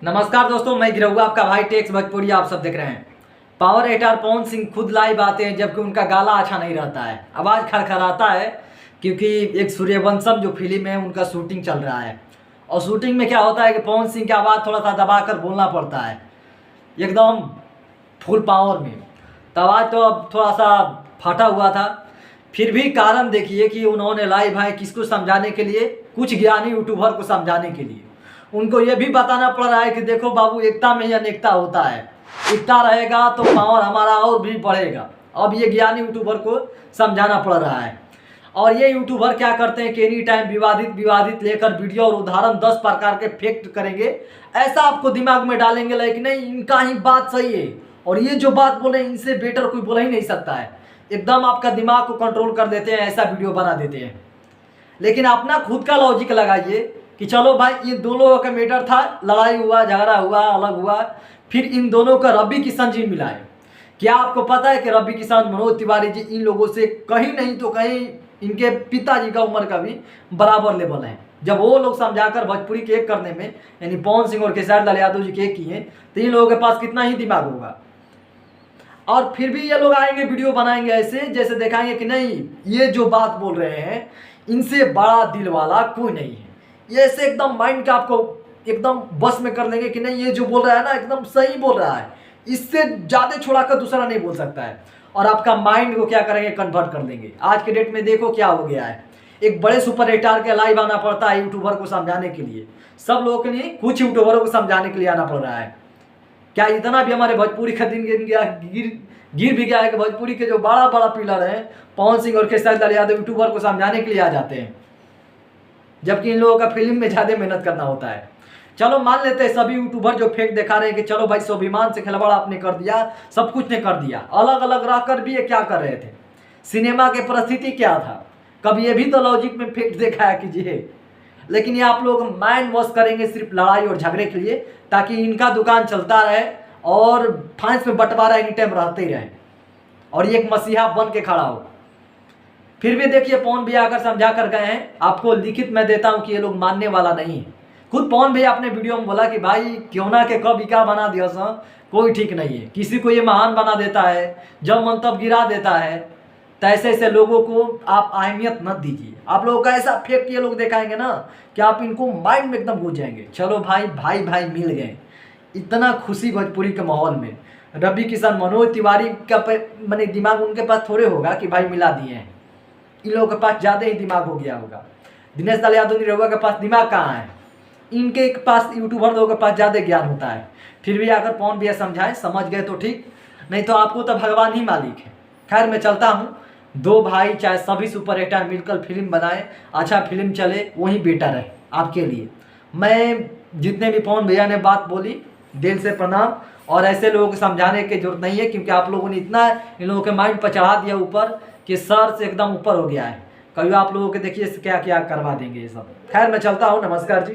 नमस्कार दोस्तों, मैं गिरहुआ आपका भाई टेक्स भोजपुरी आप सब देख रहे हैं। पावर एटार पवन सिंह खुद लाइव आते हैं जबकि उनका गाला अच्छा नहीं रहता है, आवाज़ खड़खड़ाता है क्योंकि एक सूर्यवंशम जो फिल्म है उनका शूटिंग चल रहा है। और शूटिंग में क्या होता है कि पवन सिंह की आवाज़ थोड़ा सा दबा कर बोलना पड़ता है एकदम फुल पावर में। तो आवाज़ तो अब थोड़ा सा फटा हुआ था, फिर भी कारण देखिए कि उन्होंने लाइव आए किसको समझाने के लिए, कुछ ज्ञानी यूट्यूबर को समझाने के लिए। उनको ये भी बताना पड़ रहा है कि देखो बाबू, एकता में ही अनेकता होता है, एकता रहेगा तो पावर हमारा और भी बढ़ेगा। अब ये ज्ञानी यूट्यूबर को समझाना पड़ रहा है। और ये यूट्यूबर क्या करते हैं कि एनी टाइम विवादित लेकर वीडियो और उदाहरण 10 प्रकार के फेक्ट करेंगे, ऐसा आपको दिमाग में डालेंगे लेकिन नहीं, इनका ही बात सही है और ये जो बात बोले इनसे बेटर कोई बोला ही नहीं सकता है। एकदम आपका दिमाग को कंट्रोल कर देते हैं, ऐसा वीडियो बना देते हैं। लेकिन अपना खुद का लॉजिक लगाइए कि चलो भाई, ये दो लोगों का मैटर था, लड़ाई हुआ, झगड़ा हुआ, अलग हुआ, फिर इन दोनों का रवि किशन जी मिलाए। क्या आपको पता है कि रवि किशन, मनोज तिवारी जी इन लोगों से कहीं नहीं तो कहीं इनके पिताजी का उम्र का भी बराबर लेवल है। जब वो लोग समझाकर भोजपुरी के एक करने में, यानी पवन सिंह और खेसारी लाल यादव जी के एक किए, तो इन लोगों के पास कितना ही दिमाग होगा। और फिर भी ये लोग आएंगे, वीडियो बनाएंगे ऐसे जैसे दिखाएंगे कि नहीं, ये जो बात बोल रहे हैं इनसे बड़ा दिल वाला कोई नहीं है। ये ऐसे एकदम माइंड का आपको एकदम बस में कर लेंगे कि नहीं, ये जो बोल रहा है ना एकदम सही बोल रहा है, इससे ज़्यादा छुड़ाकर दूसरा नहीं बोल सकता है। और आपका माइंड को क्या करेंगे, कन्वर्ट कर देंगे। आज के डेट में देखो क्या हो गया है, एक बड़े सुपर स्टार के लाइव आना पड़ता है यूट्यूबर को समझाने के लिए। सब लोगों के लिए कुछ यूट्यूबरों को समझाने के लिए आना पड़ रहा है। क्या इतना भी हमारे भोजपुरी का दिन गिर भी गया है कि भोजपुरी के जो बड़ा बड़ा पिलर हैं पवन सिंह और खेसारी लाल यादव यूट्यूबर को समझाने के लिए आ जाते हैं, जबकि इन लोगों का फिल्म में ज़्यादा मेहनत करना होता है। चलो मान लेते हैं सभी यूट्यूबर जो फेक दिखा रहे हैं कि चलो भाई स्वाभिमान से खिलवाड़ आपने कर दिया, सब कुछ ने कर दिया, अलग अलग रहकर भी ये क्या कर रहे थे, सिनेमा के परिस्थिति क्या था, कभी ये भी तो लॉजिक में फेक दिखाया कीजिए। लेकिन ये आप लोग माइंड वॉश करेंगे सिर्फ लड़ाई और झगड़े के लिए, ताकि इनका दुकान चलता रहे और फांस में बंटवारा एनी टाइम रहते ही रहे और ये एक मसीहा बन के खड़ा हो। फिर भी देखिए पवन भैया आकर समझा कर गए हैं, आपको लिखित में देता हूं कि ये लोग मानने वाला नहीं है। खुद पवन भैया अपने वीडियो में बोला कि भाई क्यों ना के कब इका बना दिया कोई ठीक नहीं है, किसी को ये महान बना देता है, जब मन तब गिरा देता है। तो ऐसे ऐसे लोगों को आप अहमियत मत दीजिए। आप लोगों का ऐसा फेक ये लोग दिखाएंगे ना कि आप इनको माइंड में एकदम घुस जाएंगे। चलो भाई भाई भाई मिल गए, इतना खुशी भोजपुरी के माहौल में। रवि किशन, मनोज तिवारी का मैंने दिमाग उनके पास थोड़े होगा कि भाई मिला दिए हैं, इन लोगों के पास ज़्यादा ही दिमाग हो गया होगा। दिनेश लाल यादव निरहुआ के पास दिमाग कहाँ है, इनके पास यूट्यूबर लोगों के पास ज़्यादा ज्ञान होता है। फिर भी अगर पवन भैया समझाएं, समझ गए तो ठीक, नहीं तो आपको तो भगवान ही मालिक है। खैर मैं चलता हूँ। दो भाई चाहे सभी सुपर स्टार मिलकर फिल्म बनाए, अच्छा फिल्म चले, वही बेटर है आपके लिए। मैं जितने भी पवन भैया ने बात बोली दिल से प्रणाम। और ऐसे लोगों को समझाने की जरूरत नहीं है क्योंकि आप लोगों ने इतना इन लोगों के माइंड पर चढ़ा दिया ऊपर कि सर से एकदम ऊपर हो गया है। कभी आप लोगों के देखिए क्या क्या करवा देंगे ये सब। खैर मैं चलता हूँ, नमस्कार जी।